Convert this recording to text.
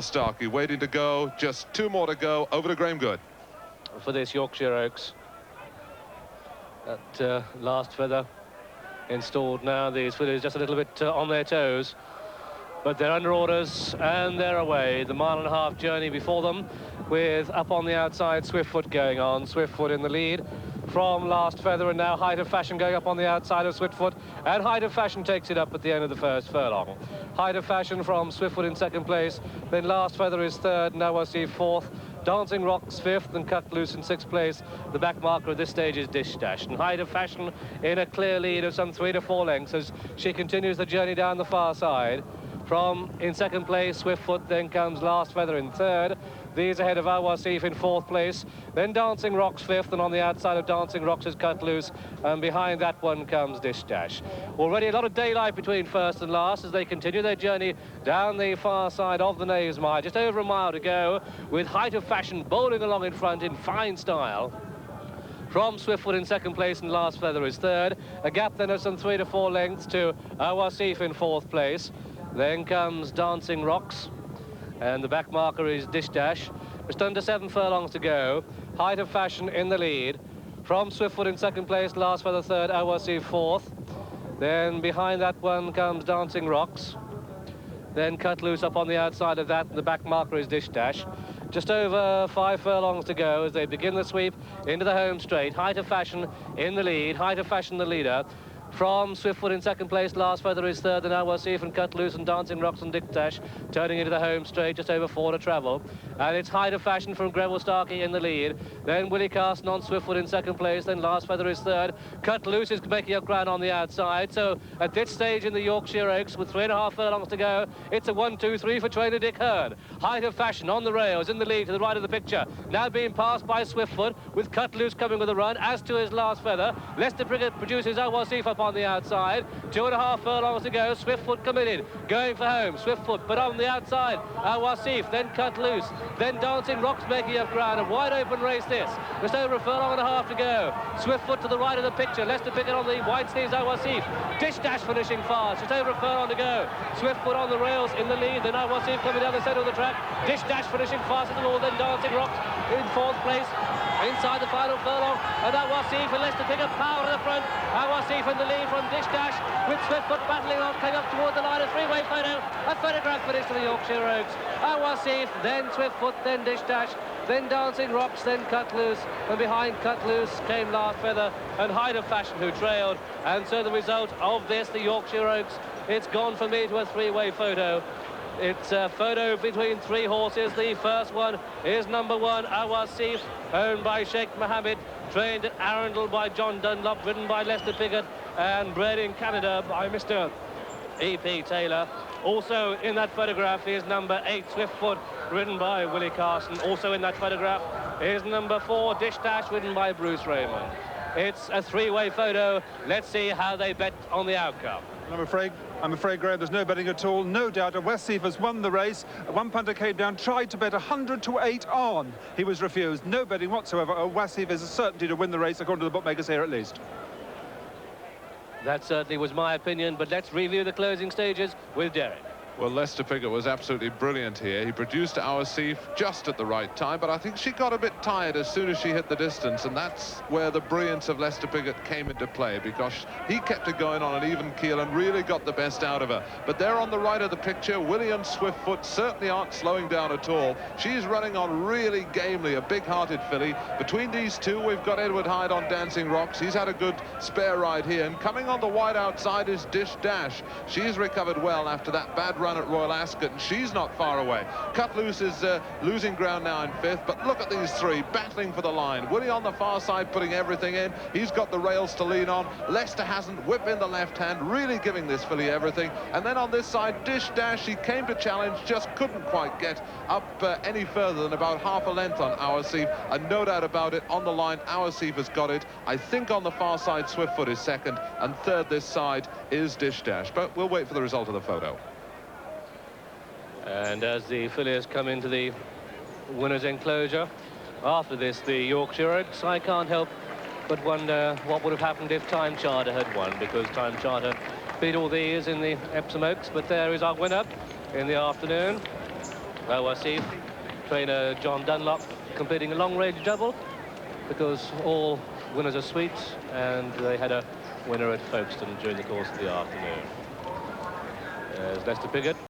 Starkey waiting to go. Just 2 more to go. Over to Graham Good. For this Yorkshire Oaks. That last feather installed now. These fillies just a little bit on their toes. But they're under orders and they're away. The 1.5-mile journey before them, with up on the outside Swiftfoot going on. Swiftfoot in the lead from last feather, and now Height of Fashion going up on the outside of Swiftfoot, and Height of Fashion takes it up at the end of the first furlong. Height of Fashion from Swiftfoot in second place, then last feather is third, now Awaasif fourth, Dancing Rocks fifth, and Cut Loose in sixth place. The back marker at this stage is Dish Dash, and Height of Fashion in a clear lead of some 3 to 4 lengths as she continues the journey down the far side. From in second place, Swiftfoot, then comes Last Feather in third. These ahead of Awaasif in fourth place. Then Dancing Rocks fifth, and on the outside of Dancing Rocks is Cut Loose, and behind that one comes Dish Dash. Already a lot of daylight between first and last as they continue their journey down the far side of the Knavesmire. Just over a mile to go, with Height of Fashion bowling along in front in fine style. From Swiftfoot in second place, and Last Feather is third. A gap then of some 3 to 4 lengths to Awaasif in fourth place. Then comes Dancing Rocks, and the back marker is Dish Dash. Just under 7 furlongs to go. Height of Fashion in the lead. From Swiftfoot in second place, Last Feather third, Awaasif fourth. Then behind that one comes Dancing Rocks. Then Cut Loose up on the outside of that, and the back marker is Dish Dash. Just over 5 furlongs to go as they begin the sweep into the home straight. Height of Fashion in the lead, Height of Fashion the leader. From Swiftfoot in second place, Last Feather is third, and Awaasif and Cut Loose and Dancing Rocks and Dish Dash turning into the home straight, just over 4 to travel. And it's Height of Fashion from Greville Starkey in the lead. Then Willie Carson on Swiftfoot in second place, then Last Feather is third. Cut Loose is making up ground on the outside. So at this stage in the Yorkshire Oaks, with 3.5 furlongs to go, it's a 1-2-3 for trainer Dick Hurd. Height of Fashion on the rails in the lead to the right of the picture. Now being passed by Swiftfoot, with Cut Loose coming with a run, as to his Last Feather. Lester Priggett produces Awaasif up on the outside. 2.5 furlongs to go. Swiftfoot committed, going for home. Swiftfoot, but on the outside, Awaasif, then Cut Loose, then Dancing Rocks making up ground. A wide open race this. Just over 1.5 furlongs to go. Swiftfoot to the right of the picture. Lester Priggett on the wide sleeves, Awaasif. Dish Dash finishing fast. Just over 1 furlong to go. Swiftfoot on the rails in the lead. Then Awaasif coming down the centre of the track. Dish Dash finishing fast at the wall. Then Dancing Rocks in fourth place. Inside the final furlong, and Awaasif and Lester Priggett power to the front. Awaasif in the lead from Dish Dash, with Swiftfoot battling on, came up toward the line. A 3-way photo, a photograph finish to the Yorkshire Oaks. Awaasif, then Swiftfoot, then Dish Dash, then Dancing Rocks, then Cut Loose, and behind Cut Loose came Last Feather and Height of Fashion, who trailed. And so the result of this, the Yorkshire Oaks, it's gone for me to a 3-way photo. It's a photo between 3 horses. The first one is number 1, Awaasif, owned by Sheikh Mohammed, trained at Arundel by John Dunlop, ridden by Lester Priggett, and bred in Canada by Mr. E.P. Taylor. Also in that photograph is number 8, Swiftfoot, ridden by Willie Carson. Also in that photograph is number 4, Dish Dash, ridden by Bruce Raymond. It's a 3-way photo. Let's see how they bet on the outcome. I'm afraid, Graham, there's no betting at all. No doubt Awaasif has won the race. One punter came down, tried to bet 100 to 8 on. He was refused. No betting whatsoever. Awaasif is a certainty to win the race, according to the bookmakers here at least. That certainly was my opinion, but let's review the closing stages with Derek. Well, Lester Priggett was absolutely brilliant here. He produced Awaasif just at the right time, but I think she got a bit tired as soon as she hit the distance, and that's where the brilliance of Lester Priggett came into play, because he kept it going on an even keel and really got the best out of her. But there on the right of the picture, William Swiftfoot certainly aren't slowing down at all. She's running on really gamely, a big-hearted filly. Between these two, we've got Edward Hyde on Dancing Rocks. He's had a good spare ride here, and coming on the wide outside is Dish Dash. She's recovered well after that bad run at Royal Ascot, and she's not far away. Cut Loose is losing ground now in 5th, but look at these 3 battling for the line. Willie on the far side putting everything in. He's got the rails to lean on. Lester hasn't. Whip in the left hand, really giving this filly everything. And then on this side, Dish Dash, she came to challenge, just couldn't quite get up any further than about half a length on Awaasif, and no doubt about it, on the line, Awaasif has got it. I think on the far side, Swiftfoot is second, and third this side is Dish Dash, but we'll wait for the result of the photo. And as the fillies come into the winner's enclosure, after this, the Yorkshire Oaks, I can't help but wonder what would have happened if Time Charter had won, because Time Charter beat all these in the Epsom Oaks. But there is our winner in the afternoon. Awaasif, trainer John Dunlop, completing a long-range double, because all winners are sweets, and they had a winner at Folkestone during the course of the afternoon. There's Lester Piggott.